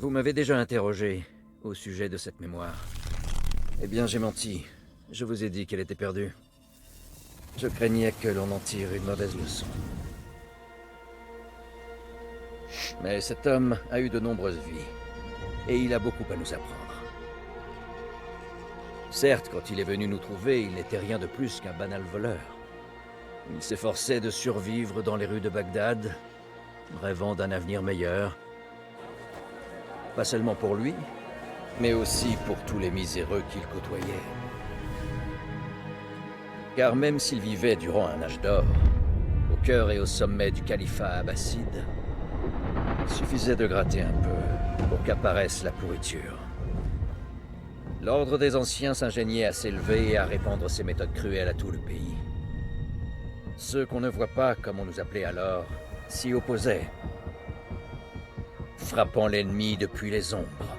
Vous m'avez déjà interrogé au sujet de cette mémoire. Eh bien, j'ai menti. Je vous ai dit qu'elle était perdue. Je craignais que l'on en tire une mauvaise leçon. Mais cet homme a eu de nombreuses vies, et il a beaucoup à nous apprendre. Certes, quand il est venu nous trouver, il n'était rien de plus qu'un banal voleur. Il s'efforçait de survivre dans les rues de Bagdad, rêvant d'un avenir meilleur. Pas seulement pour lui, mais aussi pour tous les miséreux qu'il côtoyait. Car même s'il vivait durant un âge d'or, au cœur et au sommet du califat abbasside, il suffisait de gratter un peu pour qu'apparaisse la pourriture. L'ordre des anciens s'ingéniait à s'élever et à répandre ses méthodes cruelles à tout le pays. Ceux qu'on ne voit pas, comme on nous appelait alors, s'y opposaient, frappant l'ennemi depuis les ombres.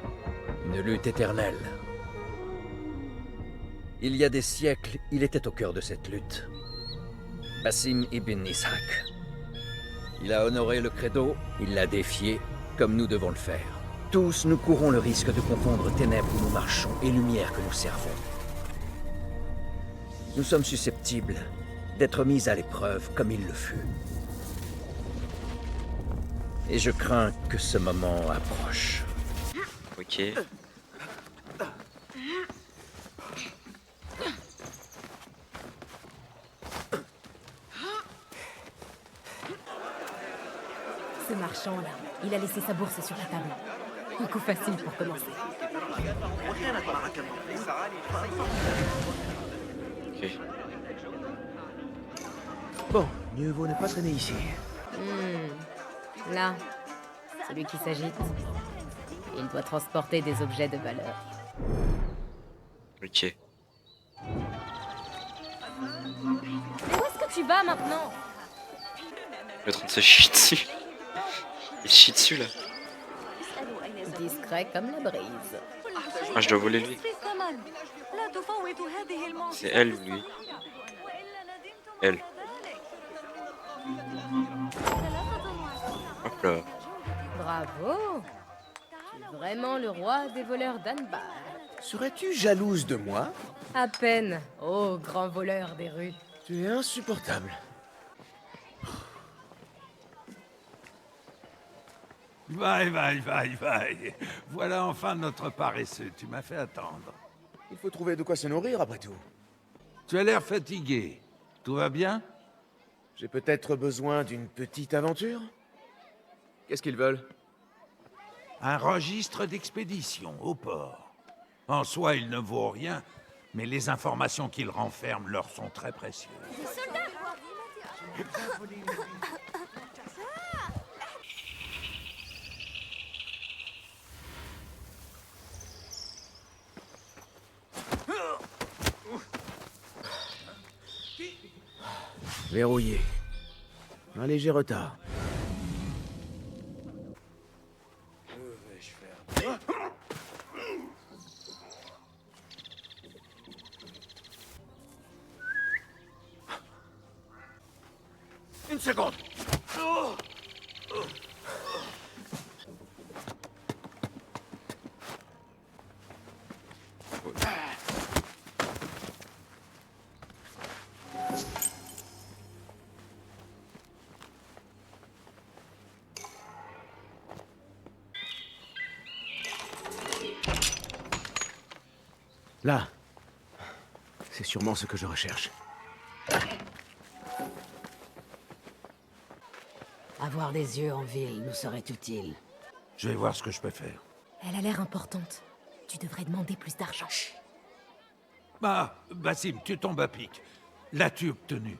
Une lutte éternelle. Il y a des siècles, il était au cœur de cette lutte. Basim ibn Ishaq. Il a honoré le credo, il l'a défié, comme nous devons le faire. Tous, nous courons le risque de confondre ténèbres où nous marchons et lumière que nous servons. Nous sommes susceptibles d'être mis à l'épreuve comme il le fut. Et je crains que ce moment approche. Ok. Ce marchand-là, il a laissé sa bourse sur la table. Un coup facile pour commencer. Ok. Bon, mieux vaut ne pas traîner ici. Là, celui qui s'agite, il doit transporter des objets de valeur. Ok. Où est-ce que tu vas maintenant? Il est en train de se chier dessus. Il se chie dessus là. Discret comme la brise. Ah, je dois voler lui. C'est elle ou lui? Elle. Hop là. Bravo! Tu es vraiment le roi des voleurs d'Anbar. Serais-tu jalouse de moi? À peine, ô grand voleur des rues. Tu es insupportable. Vaille. Voilà enfin notre paresseux. Tu m'as fait attendre. Il faut trouver de quoi se nourrir après tout. Tu as l'air fatigué. Tout va bien? J'ai peut-être besoin d'une petite aventure? Qu'est-ce qu'ils veulent? Un registre d'expédition au port. En soi, il ne vaut rien, mais les informations qu'il renferme leur sont très précieuses. Verrouillé. Un léger retard. Une seconde. Là. C'est sûrement ce que je recherche. Avoir des yeux en ville nous serait utile. Je vais voir ce que je peux faire. Elle a l'air importante. Tu devrais demander plus d'argent. Bah, Basim, tu tombes à pic. L'as-tu obtenu?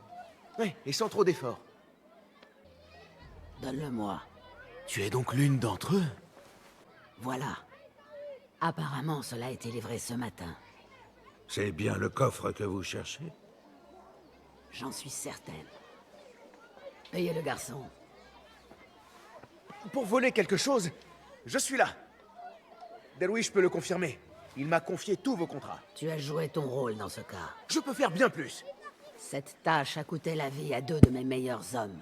Oui, et sans trop d'efforts. Donne-le-moi. Tu es donc l'une d'entre eux? Voilà. Apparemment, cela a été livré ce matin. C'est bien le coffre que vous cherchez? J'en suis certaine. Payez le garçon. Pour voler quelque chose, je suis là. Derwish peut le confirmer. Il m'a confié tous vos contrats. Tu as joué ton rôle dans ce cas. Je peux faire bien plus. Cette tâche a coûté la vie à 2 de mes meilleurs hommes.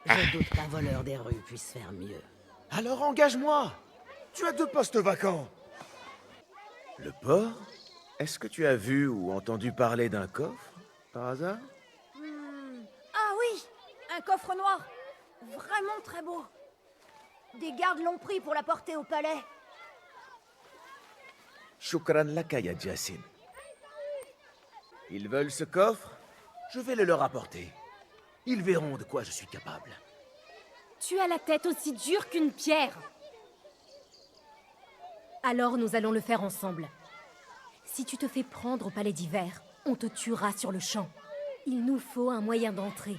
Je doute qu'un voleur des rues puisse faire mieux. Alors engage-moi. Tu as 2 postes vacants. Le port? Est-ce que tu as vu ou entendu parler d'un coffre, par hasard? Ah oui, un coffre noir. Vraiment très beau. Des gardes l'ont pris pour la porter au palais. Shukran laka, ya Jassim. Ils veulent ce coffre? Je vais le leur apporter. Ils verront de quoi je suis capable. Tu as la tête aussi dure qu'une pierre. Alors nous allons le faire ensemble. Si tu te fais prendre au palais d'hiver, on te tuera sur le champ. Il nous faut un moyen d'entrer.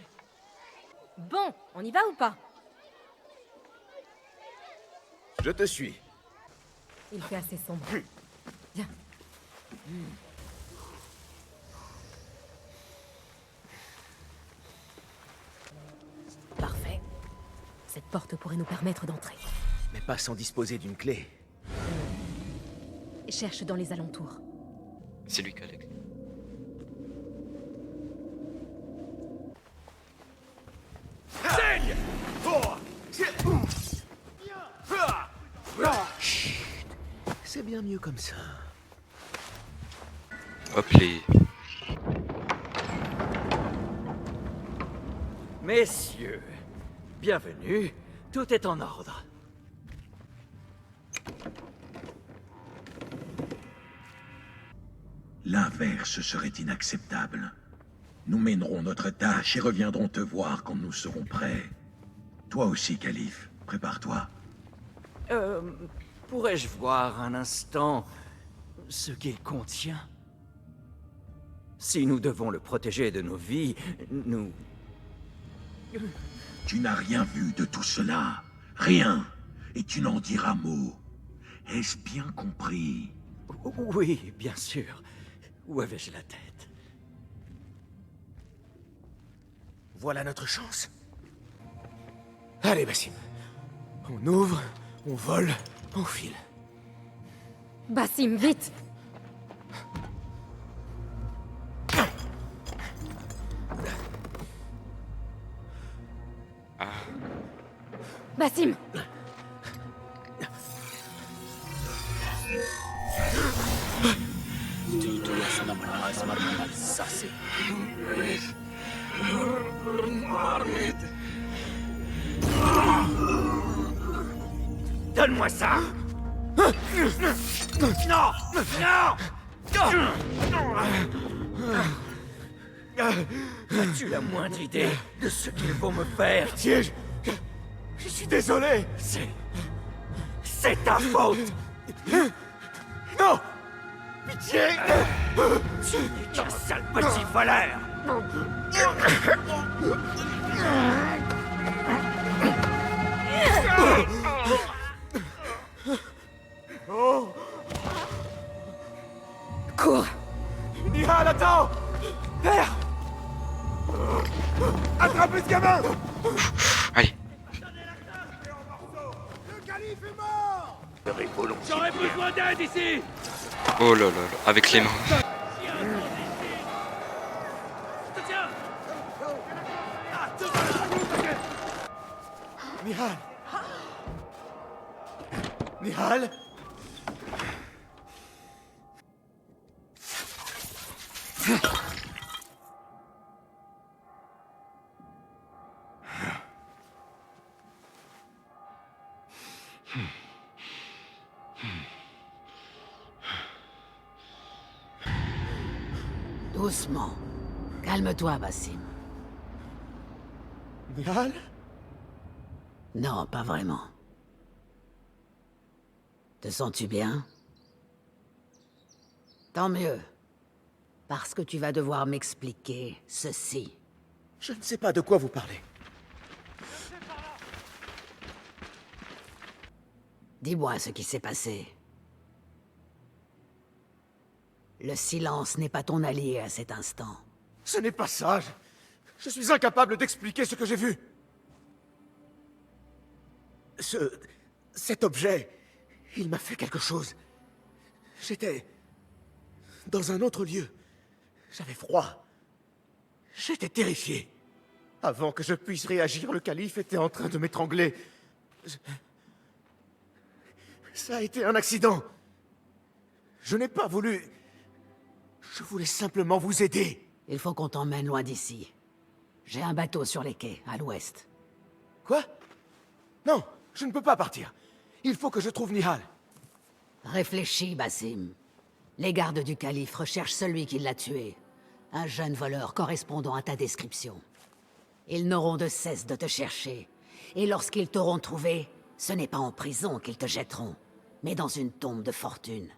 Bon, on y va ou pas? Je te suis. Il fait assez sombre. Viens. Parfait. Cette porte pourrait nous permettre d'entrer. Mais pas sans disposer d'une clé. Cherche dans les alentours. C'est lui qui a la clé. C'est bien mieux comme ça. Hop les... Messieurs, bienvenue. Tout est en ordre. L'inverse serait inacceptable. Nous mènerons notre tâche et reviendrons te voir quand nous serons prêts. Toi aussi, Calife, prépare-toi. Pourrais-je voir un instant ce qu'il contient? Si nous devons le protéger de nos vies, nous... Tu n'as rien vu de tout cela. Rien. Et tu n'en diras mot. Est-ce bien compris? Oui, bien sûr. Où avais-je la tête? Voilà notre chance. Allez, Bassim. On ouvre, on vole, on file. Bassim, vite! Bassim! Donne-moi ça! Non! Non! As-tu la moindre idée de ce qu'ils vont me faire? Pitié, je suis désolé. C'est ta faute! Non! Pitié! Tu n'es qu'un sale petit voleur! Cours! Nihal, attends! Père! Attrapez ce gamin! Allez. Le calife est mort! J'aurais besoin d'aide ici! Oh là là là. Avec les mains. Nihal! Nihal! Doucement. Calme-toi, Bassim. Nihal? Non, pas vraiment. Te sens-tu bien? Tant mieux. Parce que tu vas devoir m'expliquer ceci. Je ne sais pas de quoi vous parlez. Dis-moi ce qui s'est passé. Le silence n'est pas ton allié à cet instant. Ce n'est pas ça. Je suis incapable d'expliquer ce que j'ai vu. Cet objet, il m'a fait quelque chose. J'étais dans un autre lieu. J'avais froid. J'étais terrifié. Avant que je puisse réagir, le calife était en train de m'étrangler. Ça a été un accident. Je n'ai pas voulu... Je voulais simplement vous aider. Il faut qu'on t'emmène loin d'ici. J'ai un bateau sur les quais, à l'ouest. Quoi? Non, je ne peux pas partir. Il faut que je trouve Nihal. Réfléchis, Basim. Les gardes du calife recherchent celui qui l'a tué. Un jeune voleur correspondant à ta description. Ils n'auront de cesse de te chercher. Et lorsqu'ils t'auront trouvé, ce n'est pas en prison qu'ils te jetteront, mais dans une tombe de fortune.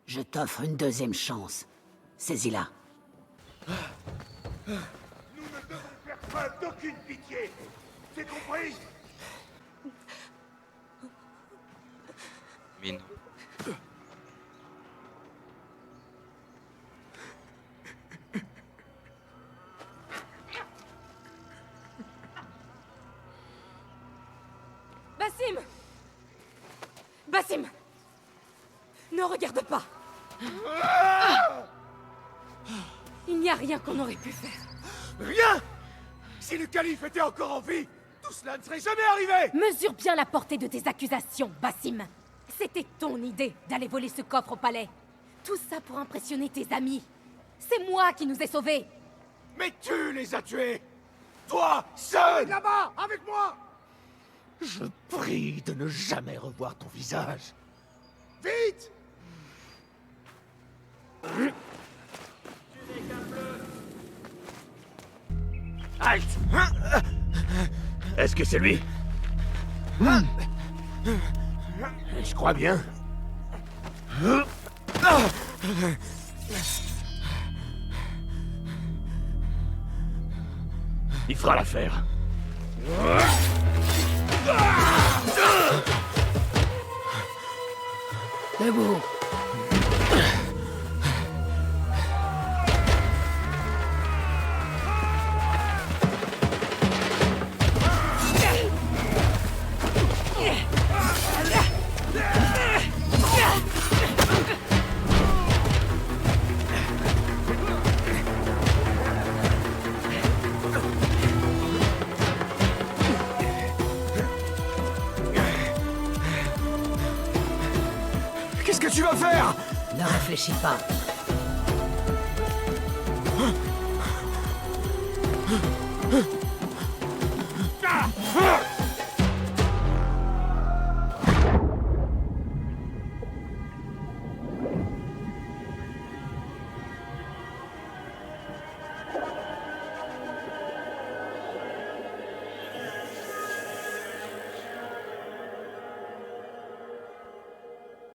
Je t'offre une deuxième chance. Saisis-la. Nous ne devons faire preuve d'aucune pitié. C'est compris? Mine. Basim! Basim! Ne regarde pas! Il n'y a rien qu'on aurait pu faire. Rien! Si le calife était encore en vie, tout cela ne serait jamais arrivé! Mesure bien la portée de tes accusations, Basim. C'était ton idée d'aller voler ce coffre au palais. Tout ça pour impressionner tes amis. C'est moi qui nous ai sauvés. Mais tu les as tués! Toi, seul! Là-bas, avec moi! Je prie de ne jamais revoir ton visage. Vite! Halte! Est-ce que c'est lui? Je crois bien. Il fera l'affaire. Debout. Qu'est-ce que tu vas faire? Ne réfléchis pas.